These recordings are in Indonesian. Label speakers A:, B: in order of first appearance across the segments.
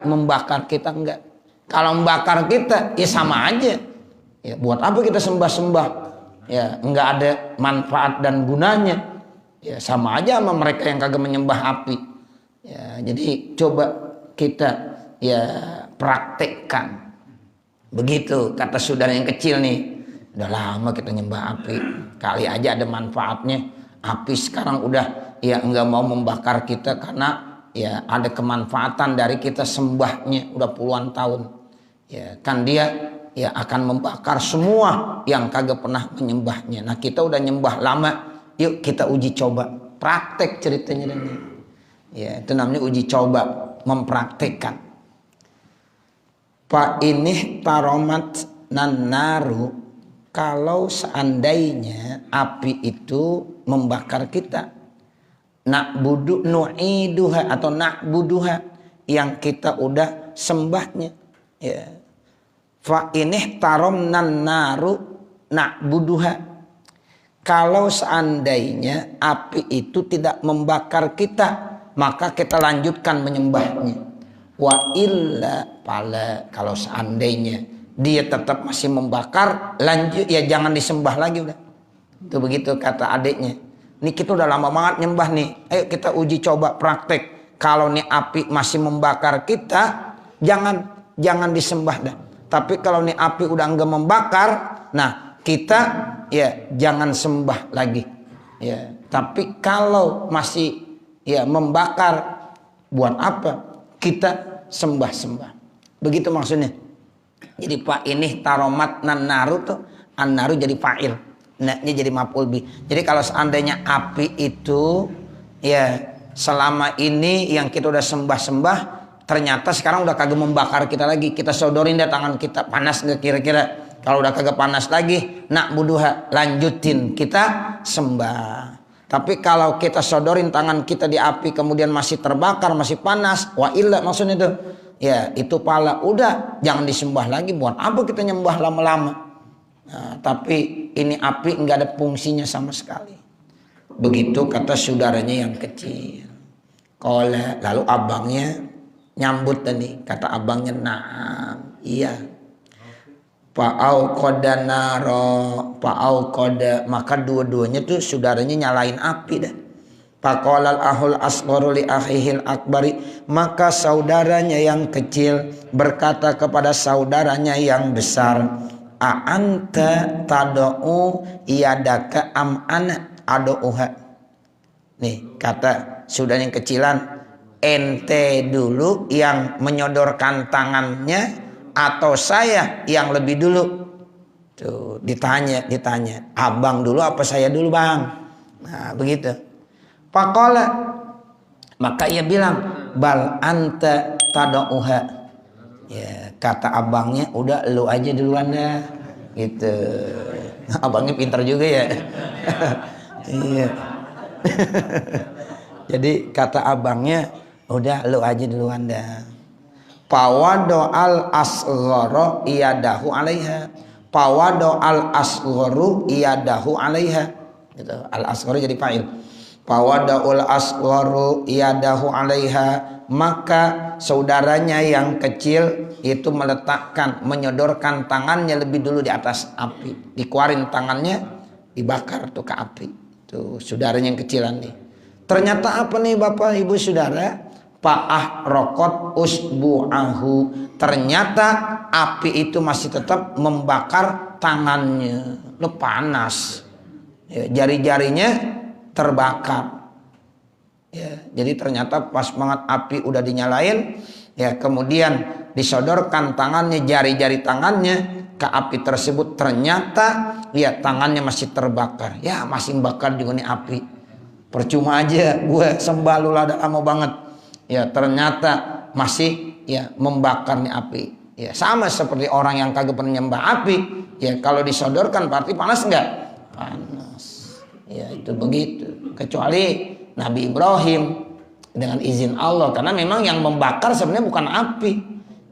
A: membakar kita? Enggak. Kalau membakar kita ya sama aja. Ya, buat apa kita sembah-sembah? Ya, enggak ada manfaat dan gunanya. Ya, sama aja sama mereka yang kagak menyembah api. Ya, jadi coba kita ya praktekkan. Begitu kata saudara yang kecil nih. Udah lama kita nyembah api, kali aja ada manfaatnya. Api sekarang udah ya enggak mau membakar kita karena ya ada kemanfaatan dari kita sembahnya udah puluhan tahun. Ya kan dia ya akan membakar semua yang kagak pernah menyembahnya. Nah kita udah nyembah lama, yuk kita uji coba, praktek ceritanya ini. Ya itu namanya uji coba, mempraktekkan. Fa inih taromat nan naru, kalau seandainya api itu membakar kita, na'budu nu'iduha atau na'buduha yang kita udah sembahnya, ya. Fa inih taromnan naru na'buduha, kalau seandainya api itu tidak membakar kita, maka kita lanjutkan menyembahnya. Wa illa pala, kalau seandainya dia tetap masih membakar, lanjut ya jangan disembah lagi udah. Itu begitu kata adiknya. Ini kita udah lama banget nyembah nih. Ayo kita uji coba praktek. Kalau nih api masih membakar kita, jangan disembah dah. Tapi kalau nih api udah enggak membakar, nah kita ya jangan sembah lagi. Ya, tapi kalau masih ya membakar, buat apa kita sembah-sembah? Begitu maksudnya. Jadi pak ini taromat nan naru tuh, an naru jadi fa'il, naknya jadi maf'ul bih. Jadi kalau seandainya api itu ya selama ini yang kita udah sembah-sembah, ternyata sekarang udah kagak membakar kita lagi, kita sodorin deh tangan kita, panas nggak kira-kira? Kalau udah kagak panas lagi, nak buduha, lanjutin kita sembah. Tapi kalau kita sodorin tangan kita di api kemudian masih terbakar, masih panas, wa illa maksudnya itu ya itu pala udah jangan disembah lagi. Buat apa kita nyembah lama-lama? Nah, tapi ini api nggak ada fungsinya sama sekali. Begitu kata saudaranya yang kecil. Lalu abangnya nyambut tadi, kata abangnya naam, iya. Pa'au koda naro, pa'au koda, maka dua-duanya tuh saudaranya nyalain api dah. Faqalal ahul asgharu li akhihil akbari, maka saudaranya yang kecil berkata kepada saudaranya yang besar, a'anta tad'u yadaka am ana ad'uha. Nih kata saudara yang kecilan, ente dulu yang menyodorkan tangannya atau saya yang lebih dulu? Tuh ditanya, abang dulu apa saya dulu bang? Nah begitu. Faqala, maka ia bilang, bal anta tad'uha. Ya, kata abangnya, udah lu aja duluan dah. Gitu. Abangnya pintar juga ya. Iya. Jadi kata abangnya, udah lu aja duluan dah. Pawado al asghara iyadahu alaiha. Pawado al asgharu iyadahu alaiha. Gitu. Al asgharu jadi fa'il. Pawadaul asgharu iyadahu alaiha, maka saudaranya yang kecil itu meletakkan, menyodorkan tangannya lebih dulu di atas api, dikeluarin tangannya, dibakar tuh ke api. Tuh saudaranya yang kecilan nih. Ternyata apa nih bapak ibu saudara? Pa'ah rokot usbu'ahu, ternyata api itu masih tetap membakar tangannya, lu panas ya, jari-jarinya terbakar ya. Jadi ternyata pas banget api udah dinyalain ya, kemudian disodorkan tangannya, jari-jari tangannya ke api tersebut, ternyata ya tangannya masih terbakar ya, masih bakar juga nih api. Percuma aja gue sembah lu lada lama banget ya, ternyata masih ya membakar nih api ya. Sama seperti orang yang kagak pernah nyembah api ya, kalau disodorkan berarti panas enggak? Panas ya, itu begitu. Kecuali Nabi Ibrahim dengan izin Allah, karena memang yang membakar sebenarnya bukan api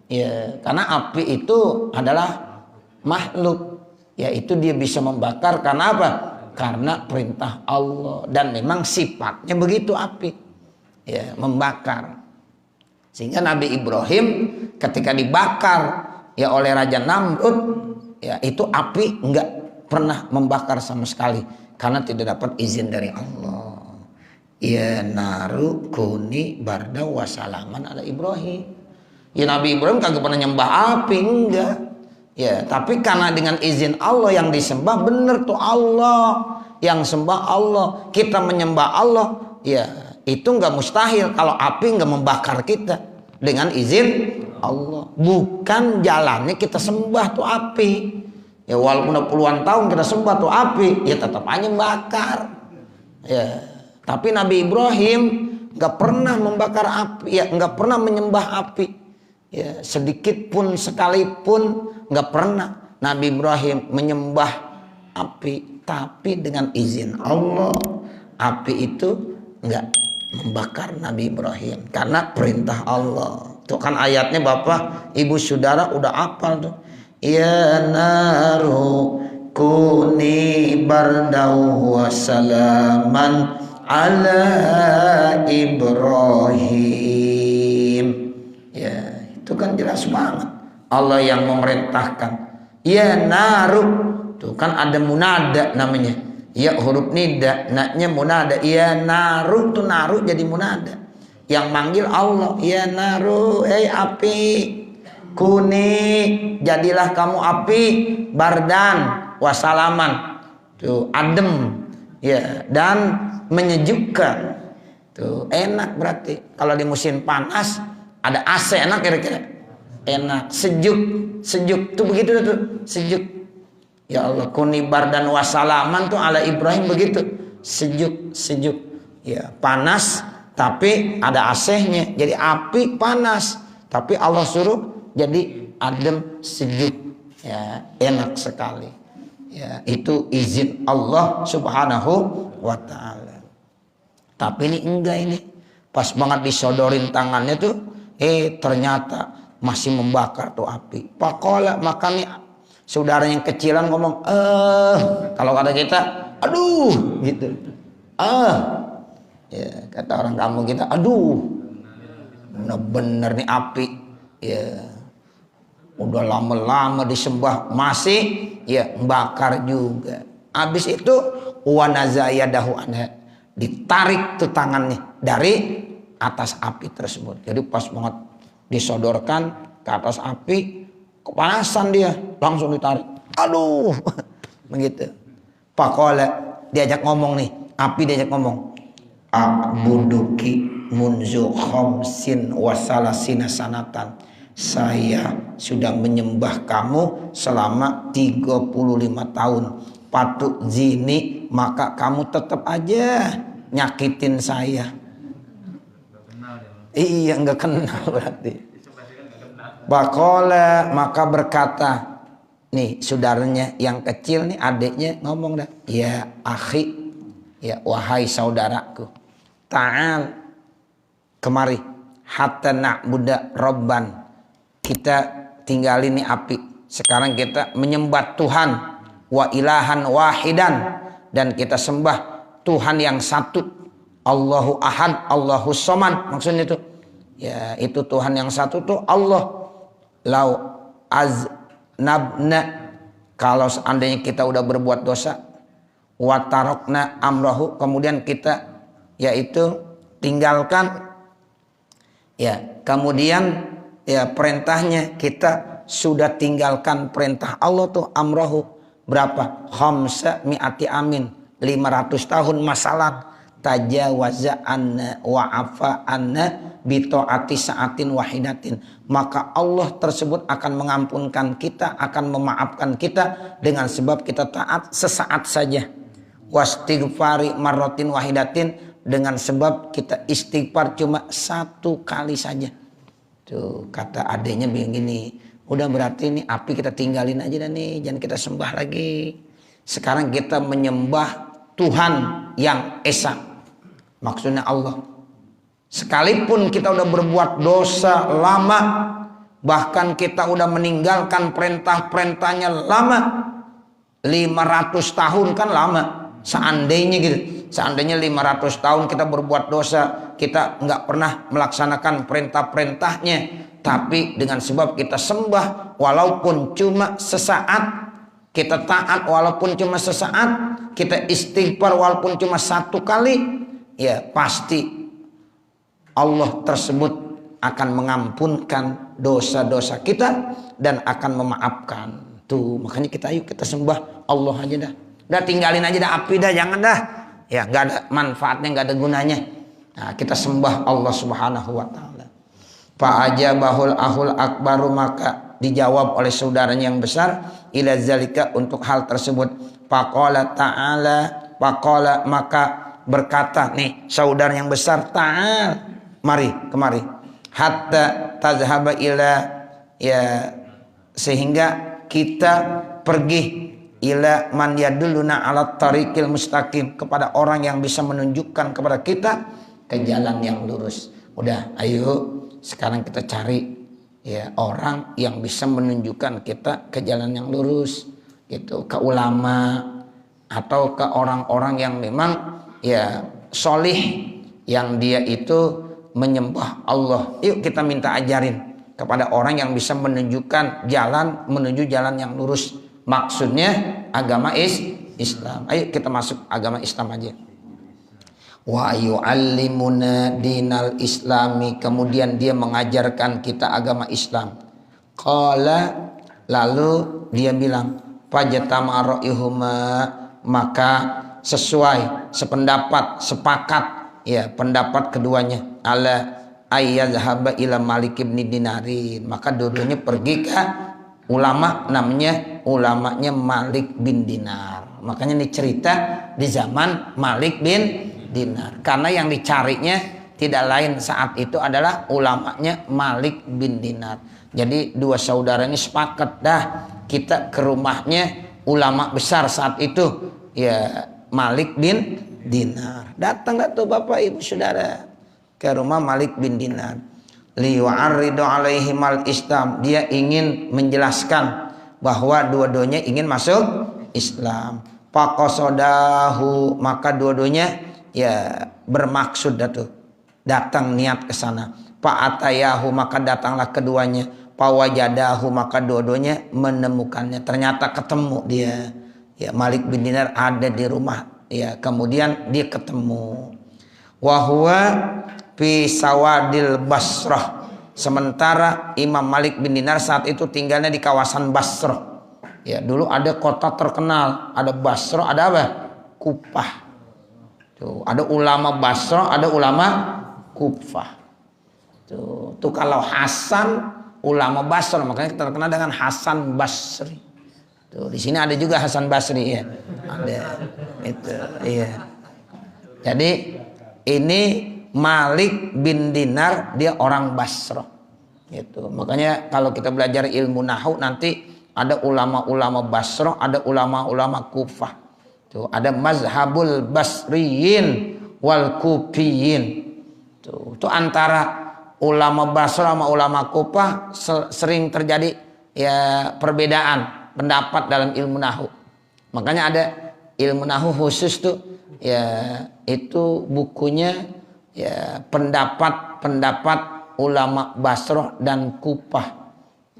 A: ya, karena api itu adalah makhluk ya, itu dia bisa membakar karena apa? Karena perintah Allah, dan memang sifatnya begitu api ya, membakar. Sehingga Nabi Ibrahim ketika dibakar ya oleh Raja Namrud, ya itu api enggak pernah membakar sama sekali karena tidak dapat izin dari Allah. Ya naru kuni barda wasalaman ala Ibrahim. Ya Nabi Ibrahim kagak pernah nyembah api, enggak. Ya, tapi karena dengan izin Allah yang disembah bener tuh Allah, yang sembah Allah, kita menyembah Allah, ya itu nggak mustahil kalau api nggak membakar kita dengan izin Allah. Bukan jalannya kita sembah tuh api. Ya walaupun udah puluhan tahun kita sembah tuh api, ya tetap aja bakar. Ya, tapi Nabi Ibrahim nggak pernah membakar api, ya nggak pernah menyembah api. Ya sedikit pun sekalipun nggak pernah Nabi Ibrahim menyembah api, tapi dengan izin Allah api itu nggak membakar Nabi Ibrahim karena perintah Allah. Itu kan ayatnya Bapak Ibu Saudara udah hafal tuh. Ya naru kuni bardau wa salaman ala Ibrahim. Ya itu kan jelas banget Allah yang memerintahkan. Ya naru, tuh kan ada munada namanya. Ya huruf nida, naknya munada. Ya naru, tuh naru jadi munada. Yang manggil Allah. Ya naru, hei api, kuni, jadilah kamu api, bardan, wasalaman, tuh adem, ya dan menyejukkan. Tuh enak berarti. Kalau di musim panas ada AC enak kira-kira. Enak, sejuk tuh begitu tuh, sejuk. Ya Allah, kuni bardan wasalaman tuh ala Ibrahim begitu, sejuk. Ya, panas tapi ada AC-nya. Jadi api panas, tapi Allah suruh jadi adem sejuk. Ya, enak sekali. Ya, itu izin Allah Subhanahu wa taala. Tapi ini enggak ini. Pas banget disodorin tangannya tuh, ternyata masih membakar tuh api. Pakola, maka nih saudara yang kecilan ngomong, kalau kata kita, aduh, gitu. Ya, kata orang kampung kita, aduh, bener-bener nih api. Ya, udah lama-lama disembah masih, ya, membakar juga. Habis itu, wanazayadahu anha, ditarik tuh tangannya dari atas api tersebut. Jadi pas banget disodorkan ke atas api, kepanasan dia, langsung ditarik. Aduh, begitu. Pakola diajak ngomong nih, api diajak ngomong. A'buduki munzu khamsin wasalasina sanatan. Saya sudah menyembah kamu selama 35 tahun. Patut zini, maka kamu tetap aja nyakitin saya. Iya, nggak kenal berarti. Bakola, maka berkata, nih saudaranya yang kecil nih, adiknya ngomong dah, ya akhi, ya wahai saudaraku, ta'al, kemari, hatta na'buda robban, kita tinggalin nih api, sekarang kita menyembah Tuhan, wa ilahan wahidan, dan kita sembah Tuhan yang satu, Allahu ahad, Allahu somad, maksudnya itu, ya itu Tuhan yang satu tuh Allah. Lau aznabna, kalau seandainya kita udah berbuat dosa, watarokna amrahu, kemudian kita yaitu tinggalkan, ya kemudian ya perintahnya, kita sudah tinggalkan perintah Allah tuh amrahu, berapa? Khamsa mi'ati amin, 500 tahun masalah. Tajawaza anna wa afa anna bito'ati sa'atin wahidatin, maka Allah tersebut akan mengampunkan kita, akan memaafkan kita dengan sebab kita taat sesaat saja. Wastighfari marrotin wahidatin, dengan sebab kita istighfar cuma 1 kali saja. Tuh kata adiknya begini, udah berarti ini api kita tinggalin aja dan nih, jangan kita sembah lagi. Sekarang kita menyembah Tuhan yang esa, maksudnya Allah. Sekalipun kita udah berbuat dosa lama, bahkan kita udah meninggalkan perintah-perintahnya lama, 500 tahun kan lama, seandainya gitu, seandainya 500 tahun kita berbuat dosa, kita nggak pernah melaksanakan perintah-perintahnya, tapi dengan sebab kita sembah walaupun cuma sesaat, kita taat walaupun cuma sesaat, kita istighfar walaupun cuma 1 kali, ya pasti Allah tersebut akan mengampunkan dosa-dosa kita dan akan memaafkan. Tuh, makanya kita sembah Allah aja dah. Udah tinggalin aja dah api dah, jangan dah. Ya, nggak ada manfaatnya, nggak ada gunanya. Nah, kita sembah Allah Subhanahu wa taala. Fa'ajabahul ahul akbaru, maka dijawab oleh saudaranya yang besar, ila zalika, untuk hal tersebut. Faqala ta'ala, faqala, maka berkata nih saudara yang besar, ta'al, mari kemari, hatta tazhaba ila, ya sehingga kita pergi, ila man yadulluna ala tariqil mustaqim, kepada orang yang bisa menunjukkan kepada kita ke jalan yang lurus. Udah, ayo sekarang kita cari ya orang yang bisa menunjukkan kita ke jalan yang lurus gitu, ke ulama atau ke orang-orang yang memang ya solih, yang dia itu menyembah Allah. Yuk kita minta ajarin kepada orang yang bisa menunjukkan jalan menuju jalan yang lurus. Maksudnya agama Islam. Ayo kita masuk agama Islam aja. Wa yu'allimuna dinal islami, kemudian dia mengajarkan kita agama Islam. Qala, lalu dia bilang, fajtama ra'ihuma, maka sesuai, sependapat, sepakat ya pendapat keduanya, ala ayyadhhaba ila Malik bin Dinarin, maka dua-duanya pergi ke ulama, ulamanya Malik bin Dinar. Makanya ini cerita di zaman Malik bin Dinar, karena yang dicarinya tidak lain saat itu adalah ulamanya Malik bin Dinar. Jadi dua saudara ini sepakat, dah kita ke rumahnya ulama besar saat itu, ya Malik bin Dinar. Datang gak tuh bapak ibu saudara ke rumah Malik bin Dinar, liyu'arridu alaihi mal Islam, dia ingin menjelaskan bahwa dua-duanya ingin masuk Islam. Faqasadahu, maka dua-duanya ya bermaksud datang niat ke sana. Fa'atayahu, maka datanglah keduanya. Fawajadahu, maka dua-duanya menemukannya. Ternyata ketemu dia. Ya, Malik bin Dinar ada di rumah. Ya, kemudian dia ketemu. Wa huwa fi sawadil Basrah. Sementara Imam Malik bin Dinar saat itu tinggalnya di kawasan Basrah. Ya, dulu ada kota terkenal, ada Basrah, ada apa? Kufah. Tuh, ada ulama Basrah, ada ulama Kufah. Tuh kalau Hasan ulama Basrah, makanya kita terkenal dengan Hasan Basri. Tuh, di sini ada juga Hasan Basri ya. Ada. Itu, iya. Jadi ini Malik bin Dinar dia orang Basrah. Gitu. Makanya kalau kita belajar ilmu nahwu nanti ada ulama-ulama Basrah, ada ulama-ulama Kufah. Tuh, ada mazhabul Basriyin wal Kufiyin. Tuh antara ulama Basrah sama ulama Kufah sering terjadi ya perbedaan pendapat dalam ilmu nahwu. Makanya ada ilmu nahwu khusus tuh ya, itu bukunya ya pendapat ulama Basrah dan Kufah.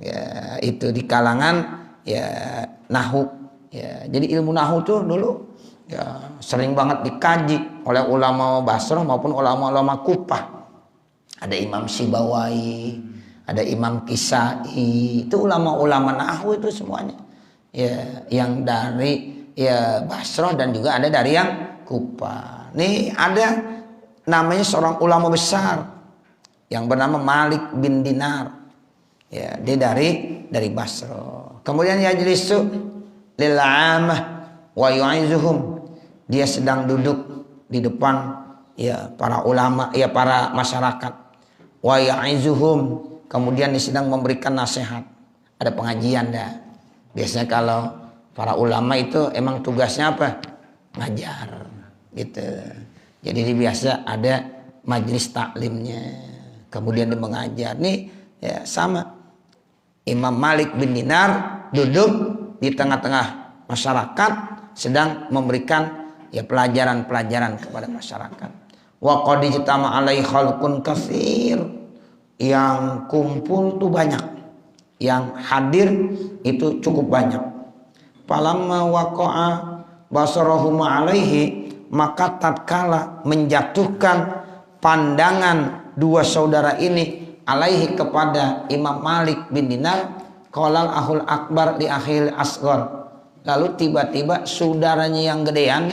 A: Ya, itu di kalangan ya nahwu. Ya, jadi ilmu nahwu tuh dulu ya sering banget dikaji oleh ulama Basrah maupun ulama-ulama Kufah. Ada Imam Sibawai, ada Imam Kisai, itu ulama-ulama nahwu itu semuanya. Ya, yang dari ya Basrah dan juga ada dari yang Kufah. Nih ada namanya seorang ulama besar yang bernama Malik bin Dinar. Ya, dia dari Basrah. Kemudian yajlisu lil 'amah wa yu'izuhum. Dia sedang duduk di depan ya para ulama, ya para masyarakat. Wa yu'izuhum, kemudian dia sedang memberikan nasihat. Ada pengajian dah. Biasanya kalau para ulama itu emang tugasnya apa? Ngajar gitu. Jadi dia biasa ada majelis taklimnya. Kemudian dia mengajar. Nih ya sama. Imam Malik bin Dinar duduk di tengah-tengah masyarakat sedang memberikan ya pelajaran-pelajaran kepada masyarakat. Wa qad ijtama alai khalqun katsir, yang kumpul tuh banyak, yang hadir itu cukup banyak. Falamma waqa'a basarahuma alaihi, maka tatkala menjatuhkan pandangan dua saudara ini alaihi kepada Imam Malik bin Dinar, qalal ahul akbar di akhil asghar, lalu tiba-tiba saudaranya yang gedean,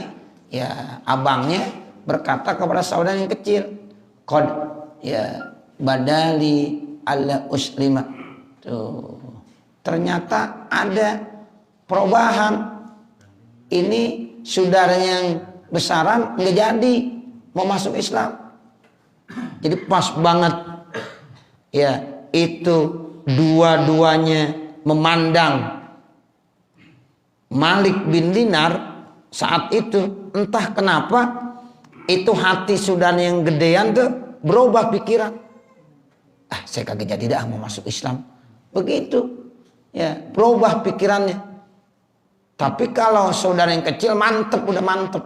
A: ya abangnya berkata kepada saudara yang kecil, qad ya badali alla uslima. Tuh, ternyata ada perubahan. Ini saudaranya yang besaran nggak jadi mau masuk Islam. Jadi pas banget ya, itu dua-duanya memandang Malik bin Dinar saat itu, entah kenapa itu hati saudaranya yang gedean tuh berubah pikiran. Saya kagak jadi dah mau masuk Islam. Begitu ya, berubah pikirannya. Tapi kalau saudara yang kecil mantep, udah mantep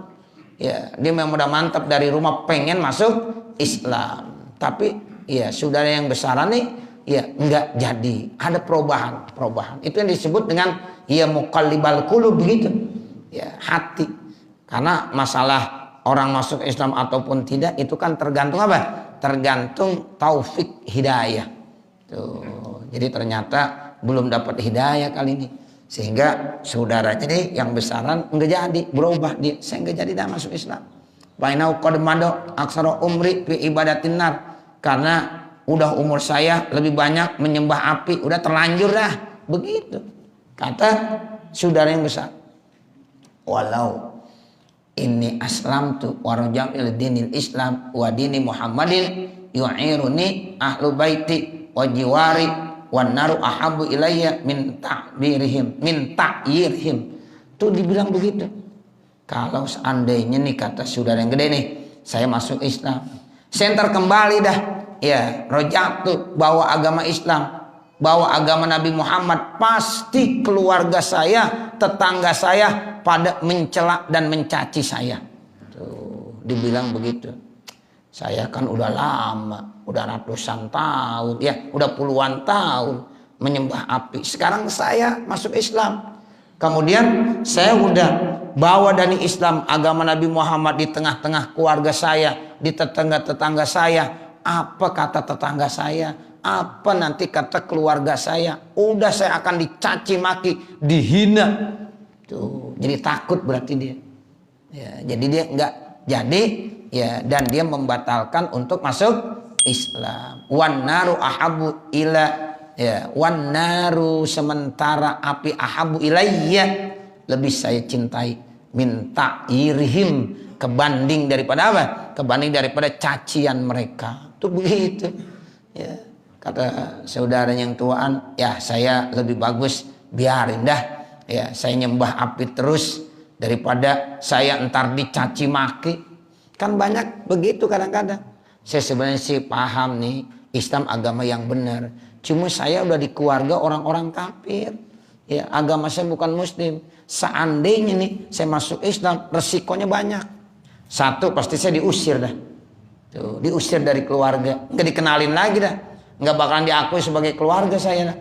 A: ya, dia memang udah mantep dari rumah pengen masuk Islam. Tapi ya saudara yang besaran nih ya enggak jadi, ada perubahan. Itu yang disebut dengan ya muqallibal qulub, begitu ya, hati. Karena masalah orang masuk Islam ataupun tidak itu kan tergantung apa? Tergantung taufik hidayah. Tuh, jadi ternyata belum dapat hidayah kali ini, sehingga saudaranya nih yang besaran enggak jadi, berubah dia, saya enggak jadi dah masuk Islam. Bainau qad mado aksara umri fi ibadatin nar, karena udah umur saya lebih banyak menyembah api, udah terlanjur dah, begitu kata saudara yang besar. Walau ini aslam tu warajamil dinil Islam wa dini Muhammadin yu'iruni ahlu baiti wa jiwari wan naru ahabu ilayya min ta'yirhim. Tuh dibilang begitu. Kalau seandainya nih kata saudara yang gede nih, saya masuk Islam, saya ntar kembali dah ya rojatu, bawa agama Islam, bawa agama Nabi Muhammad, pasti keluarga saya, tetangga saya pada mencela dan mencaci saya. Tuh, dibilang begitu. Saya kan udah lama, udah ratusan tahun, ya udah puluhan tahun menyembah api. Sekarang saya masuk Islam. Kemudian saya udah bawa dari Islam agama Nabi Muhammad di tengah-tengah keluarga saya, di tetangga-tetangga saya. Apa kata tetangga saya? Apa nanti kata keluarga saya? Udah saya akan dicaci maki, dihina. Tuh, jadi takut berarti dia. Ya, jadi dia enggak jadi ya, dan dia membatalkan untuk masuk Islam. Wan naru ahabu ila ya, wan naru sementara api ahabu ilayya lebih saya cintai minta irhim kebanding daripada apa? Kebanding daripada cacian mereka. Tuh begitu. Ya, kata saudaranya yang tuaan, ya saya lebih bagus biarin dah. Ya, saya nyembah api terus daripada saya entar dicaci maki. Kan banyak begitu kadang-kadang. Saya sebenarnya sih paham nih, Islam agama yang benar. Cuma saya udah di keluarga orang-orang kafir. Ya, agama saya bukan muslim. Seandainya nih saya masuk Islam, resikonya banyak. Satu, pasti saya diusir dah. Tuh, diusir dari keluarga, nggak dikenalin lagi dah. Nggak bakalan diakui sebagai keluarga saya dah.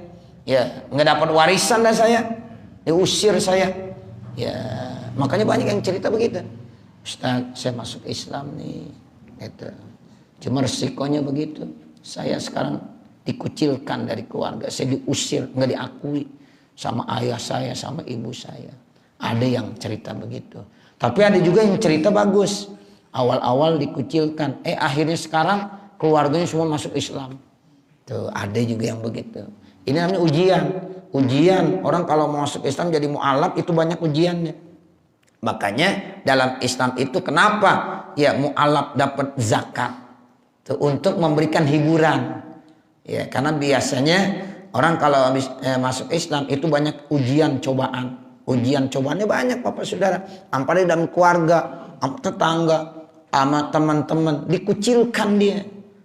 A: Ya, nggak dapat warisan dah saya. Diusir saya. Ya, makanya banyak yang cerita begitu. Ustaz, saya masuk Islam nih, gitu. Cuma resikonya begitu. Saya sekarang dikucilkan dari keluarga, saya diusir, nggak diakui sama ayah saya, sama ibu saya. Ada yang cerita begitu. Tapi ada juga yang cerita bagus. Awal-awal dikucilkan, akhirnya sekarang keluarganya semua masuk Islam. Tuh, ada juga yang begitu. Ini namanya ujian. Ujian, orang kalau mau masuk Islam jadi mu'alaf itu banyak ujiannya. Makanya dalam Islam itu kenapa ya mu'alaf dapat zakat tuh, untuk memberikan hiburan. Ya, karena biasanya orang kalau habis masuk Islam itu banyak ujian cobaan. Ujian cobaannya banyak Bapak Saudara. Apalagi dalam keluarga, tetangga, sama teman-teman, dikucilkan dia.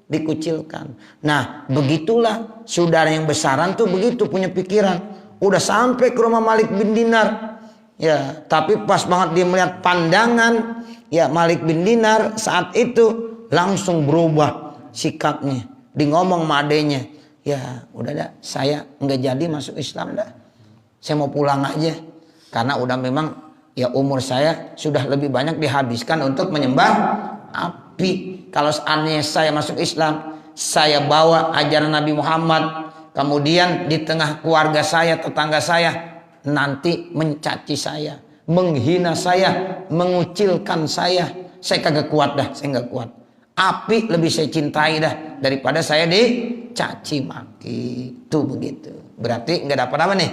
A: Dikucilkan. Nah, begitulah saudara yang besaran tuh begitu punya pikiran. Udah sampai ke rumah Malik bin Dinar. Ya, tapi pas banget dia melihat pandangan Ya Malik bin Dinar saat itu langsung berubah sikapnya. Di ngomong sama adenya, ya udah dah, saya nggak jadi masuk Islam dah. Saya mau pulang aja. Karena udah memang ya umur saya sudah lebih banyak dihabiskan untuk menyembah api. Kalau seandainya saya masuk Islam, saya bawa ajaran Nabi Muhammad, kemudian di tengah keluarga saya, tetangga saya nanti mencaci saya, menghina saya, mengucilkan saya kagak kuat dah, saya nggak kuat. Api lebih saya cintai dah daripada saya dicaci maki. Tuh begitu. Berarti nggak dapat apa nih?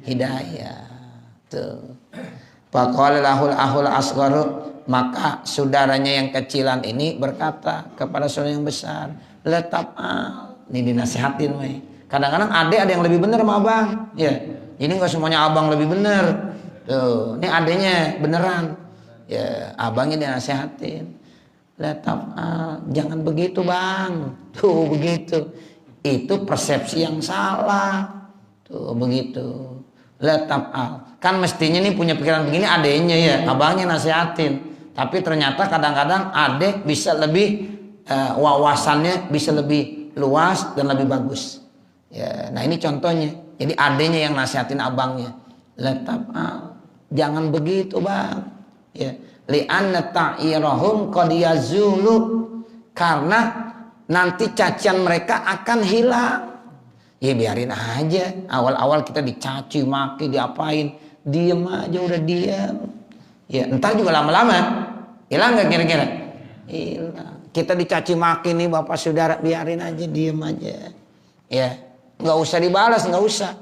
A: Hidayah. Tuh. Faqala lahul ahul asgharu, maka saudaranya yang kecilan ini berkata kepada saudara yang besar, "Letap ini dinasihatin we. Kadang-kadang adek ada yang lebih benar sama abang. Ya. Ini enggak semuanya abang lebih benar. Tuh, ini adeknya beneran. Ya, abangnya dinasihatin. Letap jangan begitu, Bang. Tuh begitu. Itu persepsi yang salah. Tuh begitu. Letap kan mestinya nih punya pikiran begini adeknya ya, abangnya nasihatin. Tapi ternyata kadang-kadang adek bisa lebih wawasannya bisa lebih luas dan lebih bagus. Ya, nah ini contohnya. Jadi adeknya yang nasihatin abangnya. Letap jangan begitu, Bang. Ya, li'anna ta'irahum qad yazulu, karena nanti cacian mereka akan hilang. Ya biarin aja. Awal-awal kita dicaci, maki, diapain, diem aja, udah diem. Ya entar juga lama-lama hilang nggak kira-kira? Hilang. Kita dicaci maki nih bapak saudara, biarin aja, diem aja. Ya nggak usah dibalas, nggak usah.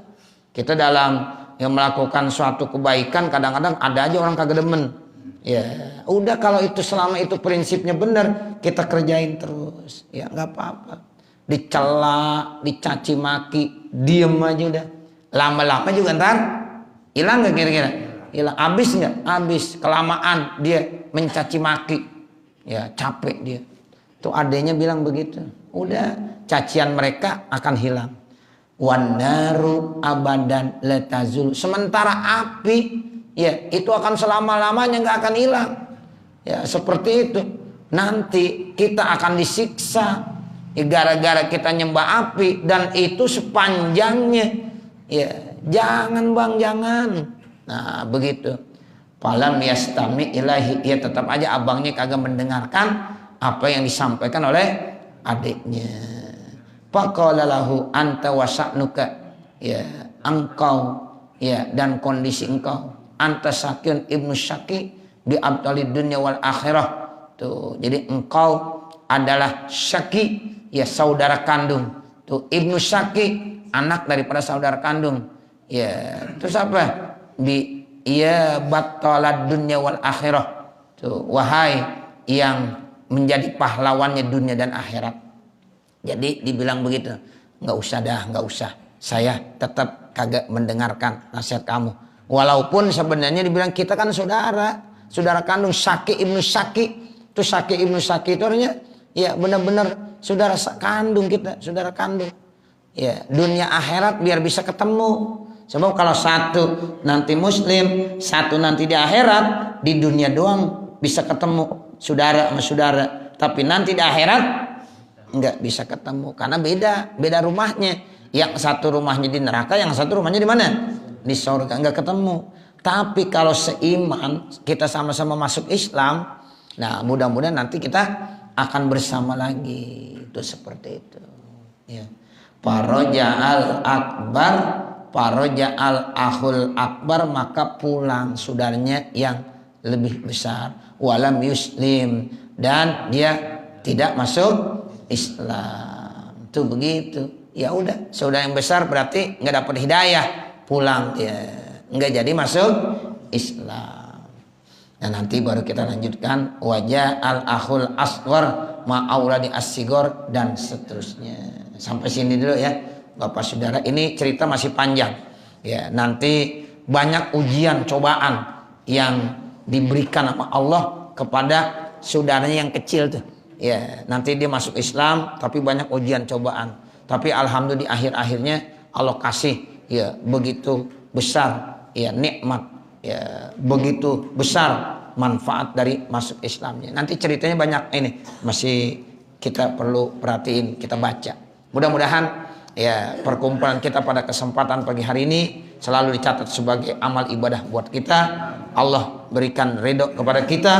A: Kita dalam yang melakukan suatu kebaikan kadang-kadang ada aja orang kagak demen. Ya udah, kalau itu selama itu prinsipnya benar, kita kerjain terus. Ya nggak apa-apa. Dicela, dicaci maki, diem aja udah. Lama-lama juga ntar hilang nggak kira-kira? Hilang. Habis nggak? Habis. Kelamaan dia mencaci maki, ya capek dia. Tuh adanya bilang begitu. Udah, cacian mereka akan hilang. Wan naru abadan letazul. Sementara api, ya itu akan selama-lamanya nggak akan hilang. Ya seperti itu. Nanti kita akan disiksa. Ya, gara-gara kita nyembah api, dan itu sepanjangnya. Ya, jangan Bang, jangan. Nah, begitu. Falam yastami ilahi, ya tetap aja abangnya kagak mendengarkan apa yang disampaikan oleh adiknya. Faqala lahu anta wasa'nuka, ya engkau ya dan kondisi engkau, anta Syakiyun ibnu Syaki bi abtalid dunya wal akhirah. Tuh, jadi engkau adalah Syaki, ya saudara kandung. Tuh ibnu Syaki, anak daripada saudara kandung. Ya, terus apa? Ya battalad dunya wal akhirah. Tuh, wahai yang menjadi pahlawannya dunia dan akhirat. Jadi dibilang begitu. Nggak usah dah, nggak usah. Saya tetap kagak mendengarkan nasihat kamu. Walaupun sebenarnya dibilang kita kan saudara kandung Syaki ibnu Syaki. Tuh Syaki ibnu Syaki itu artinya ya benar-benar saudara kandung kita, saudara kandung. Ya, dunia akhirat biar bisa ketemu. Sebab kalau satu nanti muslim, satu nanti di akhirat, di dunia doang bisa ketemu saudara sama saudara. Tapi nanti di akhirat enggak bisa ketemu karena beda rumahnya. Yang satu rumahnya di neraka, yang satu rumahnya di mana? Di surga, enggak ketemu. Tapi kalau seiman, kita sama-sama masuk Islam, nah mudah-mudahan nanti kita akan bersama lagi. Itu seperti itu. Ya. Faroja'al akbar, faroja'al ahul akbar, maka pulang saudaranya yang lebih besar. Walam yuslim, dan dia tidak masuk Islam. Tuh begitu. Ya udah, saudara yang besar berarti nggak dapat hidayah, pulang dia, nggak jadi masuk Islam. Nah nanti baru kita lanjutkan wajah al akhul asghar ma'auladi as-sigor dan seterusnya. Sampai sini dulu ya Bapak Saudara, ini cerita masih panjang ya, nanti banyak ujian cobaan yang diberikan sama Allah kepada saudaranya yang kecil tuh ya. Nanti dia masuk Islam tapi banyak ujian cobaan, tapi alhamdulillah di akhir-akhirnya Allah kasih ya begitu besar ya nikmat ya, begitu besar manfaat dari masuk Islamnya. Nanti ceritanya banyak ini, masih kita perlu perhatiin, kita baca. Mudah-mudahan ya perkumpulan kita pada kesempatan pagi hari ini selalu dicatat sebagai amal ibadah buat kita. Allah berikan ridho kepada kita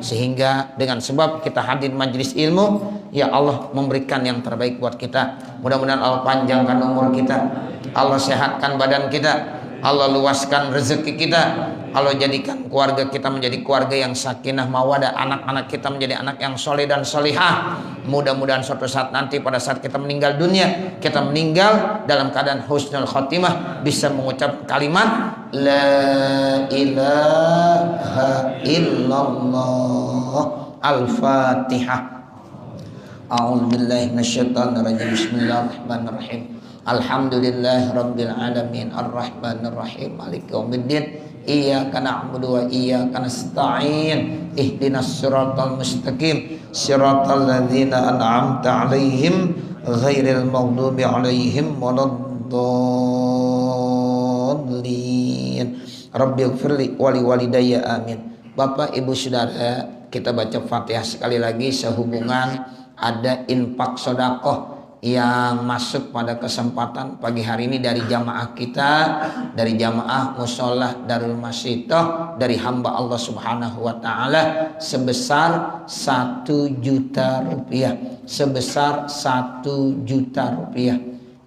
A: sehingga dengan sebab kita hadir majelis ilmu, ya Allah memberikan yang terbaik buat kita. Mudah-mudahan Allah panjangkan umur kita, Allah sehatkan badan kita, Allah luaskan rezeki kita, Allah jadikan keluarga kita menjadi keluarga yang sakinah mawadah, anak-anak kita menjadi anak yang soleh dan solihah. Mudah-mudahan suatu saat nanti pada saat kita meninggal dunia, kita meninggal dalam keadaan husnul khotimah, bisa mengucap kalimat La ilaha illallah. Al-Fatihah. A'udzubillahi minasyaitonirrajim. Bismillahirrahmanirrahim. Alhamdulillahi rabbil alamin arrahmanir rahim maliki yaumiddin iyyaka na'budu wa iyyaka nasta'in ihdinas siratal mustaqim siratal ladzina an'amta 'alaihim ghairil maghdubi 'alaihim waladdallin. Rabbighfirli wa liwalidayya amin. Bapak Ibu Saudara, kita baca Fatihah sekali lagi sehubungan ada infak sedekah yang masuk pada kesempatan pagi hari ini dari jamaah kita, dari jamaah Musholah Darul Masitoh, dari hamba Allah Subhanahu wa Ta'ala sebesar 1 juta rupiah, sebesar 1 juta rupiah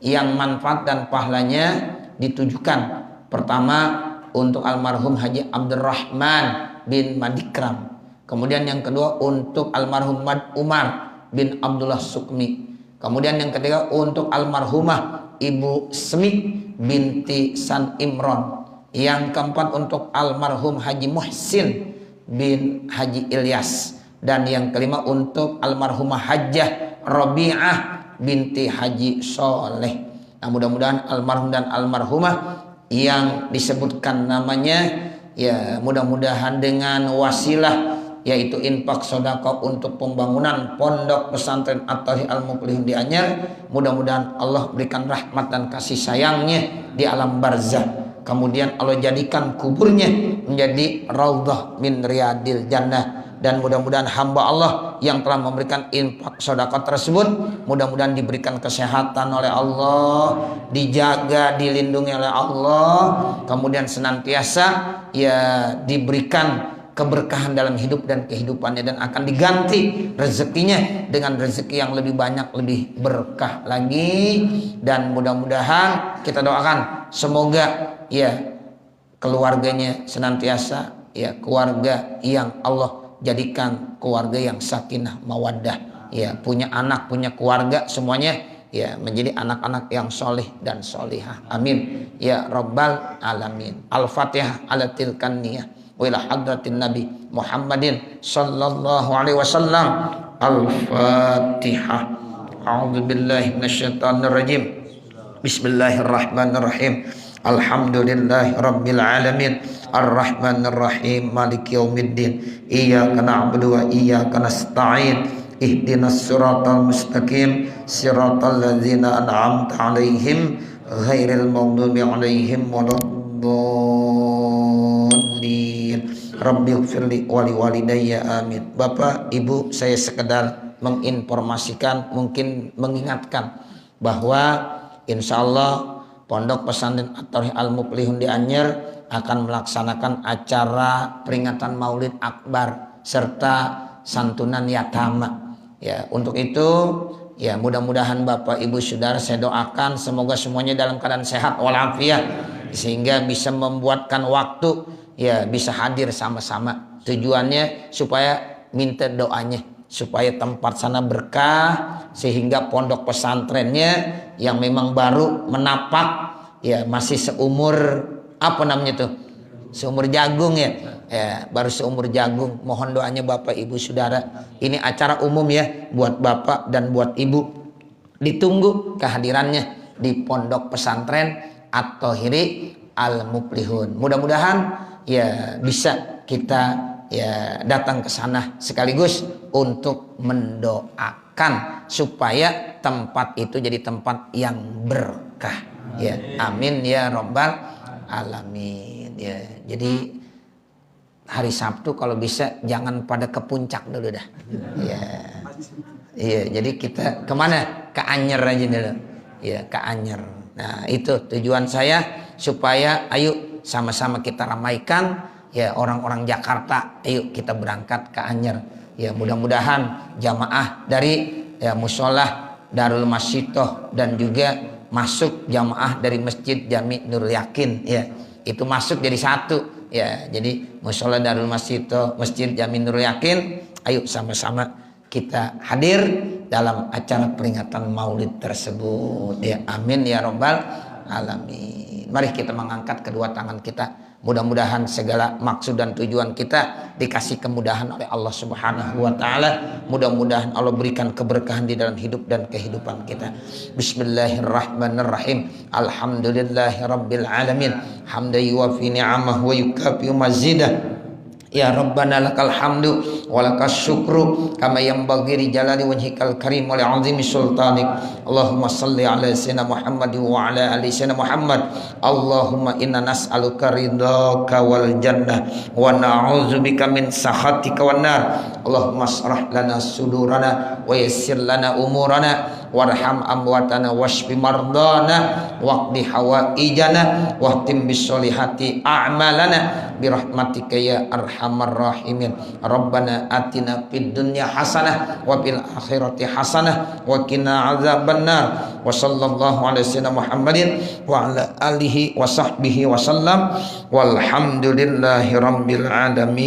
A: yang manfaat dan pahalanya ditujukan pertama untuk almarhum Haji Abdurrahman bin Madikram, kemudian yang kedua untuk almarhum Mad Umar bin Abdullah Sukmi, kemudian yang ketiga untuk almarhumah Ibu Semi binti San Imron, yang keempat untuk almarhum Haji Muhsin bin Haji Ilyas, dan yang kelima untuk almarhumah Hajjah Rabi'ah binti Haji Soleh. Nah, mudah-mudahan almarhum dan almarhumah yang disebutkan namanya, ya mudah-mudahan dengan wasilah yaitu infak sedekah untuk pembangunan pondok pesantren At-Thahir Al-Muflihun di Anyer, mudah-mudahan Allah berikan rahmat dan kasih sayangnya di alam barzah, kemudian Allah jadikan kuburnya menjadi raudhah min riyadil jannah, dan mudah-mudahan hamba Allah yang telah memberikan infak sedekah tersebut mudah-mudahan diberikan kesehatan oleh Allah, dijaga, dilindungi oleh Allah, kemudian senantiasa ya diberikan keberkahan dalam hidup dan kehidupannya, dan akan diganti rezekinya dengan rezeki yang lebih banyak, lebih berkah lagi. Dan mudah-mudahan kita doakan semoga ya keluarganya senantiasa ya keluarga yang Allah jadikan keluarga yang sakinah mawaddah, ya punya anak, punya keluarga, semuanya ya menjadi anak-anak yang soleh dan solihah. Amin ya rabbal alamin. Al-Fatihah ala tilkan niyah wa ila hadratin Nabi Muhammadin sallallahu alaihi wasallam. Al-Fatihah. A'udzu billahi minasyaitonir rajim. Bismillahirrahmanirrahim. Alhamdulillahi rabbil alamin arrahmanir rahim maliki yaumiddin iyyaka na'budu wa iyyaka nasta'in ihdinas siratal mustaqim siratal ladzina an'amta 'alaihim ghairil maghdubi 'alaihim waladdallin. Rabbighfirli wa liwalidayya amin. Bapak Ibu, saya sekedar menginformasikan, mungkin mengingatkan bahwa insyaallah Pondok Pesantren At-Thahir Al-Muflihun di Anyer akan melaksanakan acara peringatan Maulid Akbar serta santunan yatama. Ya, untuk itu ya mudah-mudahan Bapak Ibu Saudara saya doakan semoga semuanya dalam keadaan sehat walafiat sehingga bisa membuatkan waktu ya bisa hadir sama-sama. Tujuannya supaya minta doanya supaya tempat sana berkah, sehingga pondok pesantrennya yang memang baru menapak ya masih seumur apa namanya tuh seumur jagung ya, baru seumur jagung. Mohon doanya Bapak Ibu Saudara, ini acara umum ya buat Bapak dan buat Ibu, ditunggu kehadirannya di pondok pesantren At-Thahir Al-Muflihun. Mudah-mudahan ya bisa kita ya datang ke sana sekaligus untuk mendoakan supaya tempat itu jadi tempat yang berkah ya. Amin ya rabbal alamin ya. Jadi hari Sabtu kalau bisa jangan pada ke puncak dulu dah. Iya. Iya, jadi kita kemana? Ke Anyer aja dulu. Iya, ke Anyer. Nah, itu tujuan saya supaya ayo sama-sama kita ramaikan ya orang-orang Jakarta. Ayo kita berangkat ke Anyer. Ya, mudah-mudahan jamaah dari ya mushola Darul Masjitoh dan juga masuk jamaah dari Masjid Jami Nurul Yakin ya. Itu masuk jadi satu ya. Jadi mushola Darul Masjitoh, Masjid Jami Nurul Yakin, ayo sama-sama kita hadir dalam acara peringatan Maulid tersebut ya. Amin ya rabbal alamin. Mari kita mengangkat kedua tangan kita. Mudah-mudahan segala maksud dan tujuan kita dikasih kemudahan oleh Allah Subhanahu wa taala. Mudah-mudahan Allah berikan keberkahan di dalam hidup dan kehidupan kita. Bismillahirrahmanirrahim. Alhamdulillahirabbil alamin. Hamdan yuwafi ni'amahu wa yukafi mazidah. Ya Rabbana lakal hamdu wa lakas syukru kama yanbaghi li jalali wajhikal karim wa li 'azimi sultanik. Allahumma shalli ala sayyidina Muhammad wa ala ali sayyidina Muhammad. Allahumma inna nas'aluka ridhaka wal jannah wa na'udzubika min sakhatika wan nar. Allahumma shrah lana sudurana wa yassir lana umurana warham amwatana washfi mardana waqdi hawaijana wahtim bisolihati a'malana birahmatika ya arhamar rahimin. Rabbana atina fid dunya hasanah wa fil akhirati hasanah wa qina adzabannar. Wa sallallahu ala sayyidina Muhammadin wa ala alihi wa sahbihi wa sallam walhamdulillahi rabbil alamin.